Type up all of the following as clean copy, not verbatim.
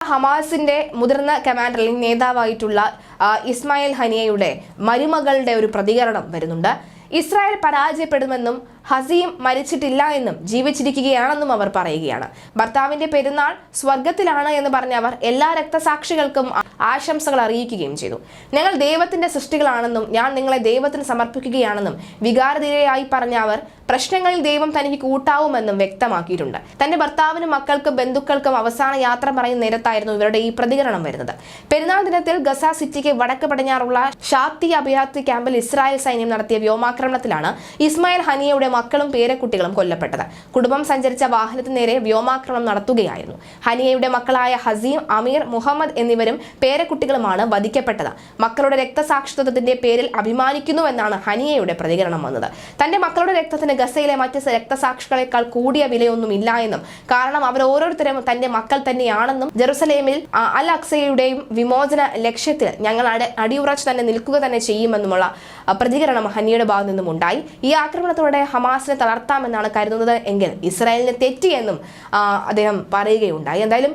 ഹമാസിന്റെ മുതിർന്ന കമാൻഡർ അല്ലെങ്കിൽ നേതാവായിട്ടുള്ള ഇസ്മായിൽ ഹനിയയുടെ മരുമകളുടെ ഒരു പ്രതികരണം വരുന്നുണ്ട്. ഇസ്രായേൽ പരാജയപ്പെടുമെന്നും ഹസീം മരിച്ചിട്ടില്ല എന്നും ജീവിച്ചിരിക്കുകയാണെന്നും അവർ പറയുകയാണ്. ഭർത്താവിന്റെ പെരുന്നാൾ സ്വർഗത്തിലാണ് എന്ന് പറഞ്ഞ അവർ എല്ലാ രക്തസാക്ഷികൾക്കും ആശംസകൾ അറിയിക്കുകയും ചെയ്തു. ഞങ്ങൾ ദൈവത്തിന്റെ സൃഷ്ടികളാണെന്നും ഞാൻ നിങ്ങളെ ദൈവത്തിന് സമർപ്പിക്കുകയാണെന്നും വികാരധീരയായി പറഞ്ഞ അവർ പ്രശ്നങ്ങളിൽ ദൈവം തനിക്ക് കൂട്ടാവുമെന്നും വ്യക്തമാക്കിയിട്ടുണ്ട്. തന്റെ ഭർത്താവിനും മക്കൾക്കും ബന്ധുക്കൾക്കും അവസാന യാത്ര പറയുന്ന നേരത്തായിരുന്നു ഇവരുടെ ഈ പ്രതികരണം വരുന്നത്. പെരുന്നാൾ ദിനത്തിൽ ഗസ സിറ്റിക്ക് വടക്ക് പടിഞ്ഞാറുള്ള ഷാത്തി അഭയാർത്ഥി ക്യാമ്പിൽ ഇസ്രായേൽ സൈന്യം നടത്തിയ വ്യോമാക്രമണത്തിലാണ് ഇസ്മായിൽ ഹനിയയുടെ മക്കളും പേരക്കുട്ടികളും കൊല്ലപ്പെട്ടത്. കുടുംബം സഞ്ചരിച്ച വാഹനത്തിന് നേരെ വ്യോമാക്രമണം നടത്തുകയായിരുന്നു. ഹനിയയുടെ മക്കളായ ഹസീം, അമീർ, മുഹമ്മദ് എന്നിവരും പേരക്കുട്ടികളുമാണ് വധിക്കപ്പെട്ടത്. മക്കളുടെ രക്തസാക്ഷിത്വത്തിന്റെ പേരിൽ അഭിമാനിക്കുന്നുവെന്നാണ് ഹനിയയുടെ പ്രതികരണം വന്നത്. തന്റെ മക്കളുടെ രക്തത്തിന് ഗസയിലെ മറ്റ് രക്തസാക്ഷികളെക്കാൾ കൂടിയ വിലയൊന്നുമില്ല എന്നും കാരണം അവർ ഓരോരുത്തരും തന്റെ മക്കൾ തന്നെയാണെന്നും ജെറുസലേമിൽ അൽ അക്സയുടെയും വിമോചന ലക്ഷ്യത്തിൽ ഞങ്ങൾ അടിയുറച്ച് തന്നെ നിൽക്കുക തന്നെ ചെയ്യുമെന്നുമുള്ള പ്രതികരണം ഹനിയയുടെ ഭാഗത്തു നിന്നും ഉണ്ടായി. ഈ ആക്രമണത്തോടെ ഹമാസിനെ തളർത്താമെന്നാണ് കരുതുന്നത് എങ്കിൽ ഇസ്രായേലിന് തെറ്റിയെന്നും അദ്ദേഹം പറയുകയുണ്ടായി. എന്തായാലും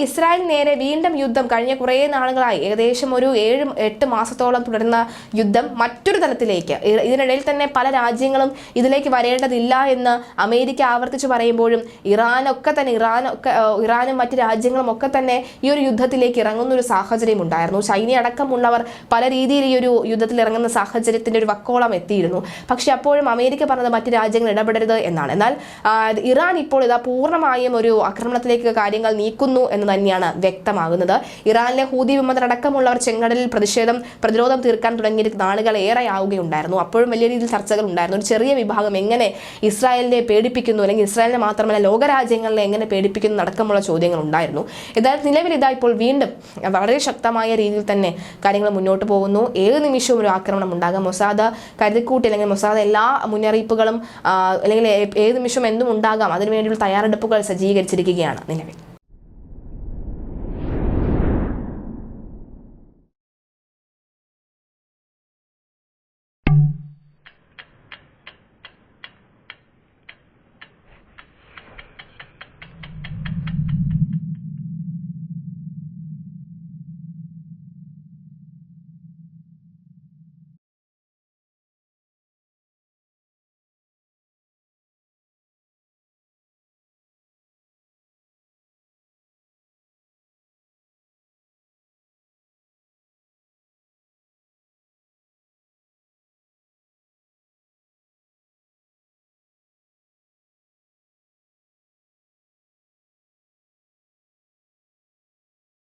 ഇസ്രായേൽ നേരെ വീണ്ടും യുദ്ധം കഴിഞ്ഞ കുറേ നാളുകളായി ഏകദേശം ഒരു 7-8 മാസത്തോളം തുടരുന്ന യുദ്ധം മറ്റൊരു തലത്തിലേക്ക്, ഇതിനിടയിൽ തന്നെ പല രാജ്യങ്ങളും ഇതിലേക്ക് വരേണ്ടതില്ല എന്ന് അമേരിക്ക ആവർത്തിച്ച് പറയുമ്പോഴും ഇറാനും മറ്റ് രാജ്യങ്ങളും ഒക്കെ തന്നെ ഈ ഒരു യുദ്ധത്തിലേക്ക് ഇറങ്ങുന്ന ഒരു സാഹചര്യം ഉണ്ടായിരുന്നു. ചൈന അടക്കമുള്ളവർ പല രീതിയിൽ ഈ ഒരു യുദ്ധത്തിൽ ഇറങ്ങുന്ന സാഹചര്യത്തിന്റെ ഒരു വക്കോളം എത്തിയിരുന്നു. പക്ഷെ അപ്പോഴും അമേരിക്ക പറഞ്ഞത് മറ്റ് രാജ്യങ്ങൾ ഇടപെടരുത് എന്നാണ്. എന്നാൽ ഇറാൻ ഇപ്പോൾ ഇതാ പൂർണ്ണമായും ഒരു ആക്രമണത്തിലേക്ക് കാര്യങ്ങൾ നീക്കുന്നു എന്ന് തന്നെയാണ് വ്യക്തമാകുന്നത്. ഇറാനിലെ ഹൂതി വിമതരടക്കമുള്ളവർ ചെങ്കടലിൽ പ്രതിരോധം തീർക്കാൻ തുടങ്ങിയിട്ട് നാളുകൾ ഏറെ ആവുകയുണ്ടായിരുന്നു. അപ്പോഴും വലിയ രീതിയിൽ ചർച്ചകൾ ഉണ്ടായിരുന്നു. ഒരു ചെറിയ വിഭാഗം എങ്ങനെ ഇസ്രായേലിനെ പേടിപ്പിക്കുന്നു, അല്ലെങ്കിൽ ഇസ്രായേലിനെ മാത്രമല്ല ലോകരാജ്യങ്ങളെ എങ്ങനെ പേടിപ്പിക്കുന്നു അടക്കമുള്ള ചോദ്യങ്ങൾ ഉണ്ടായിരുന്നു. ഏതായാലും നിലവിൽ ഇതാ ഇപ്പോൾ വീണ്ടും വളരെ ശക്തമായ രീതിയിൽ തന്നെ കാര്യങ്ങൾ മുന്നോട്ട് പോകുന്നു. ഏത് നിമിഷവും ഒരു ആക്രമണം ഉണ്ടാകാം. മൊസാദ് കരുതിക്കൂട്ടി അല്ലെങ്കിൽ മൊസാദ് എല്ലാ മുന്നറിയിപ്പുകളും അല്ലെങ്കിൽ ഏത് നിമിഷം എന്തും ഉണ്ടാകാം, അതിനുവേണ്ടിയുള്ള തയ്യാറെടുപ്പുകൾ സജ്ജീകരിച്ചിരിക്കുകയാണ് നിലവിൽ.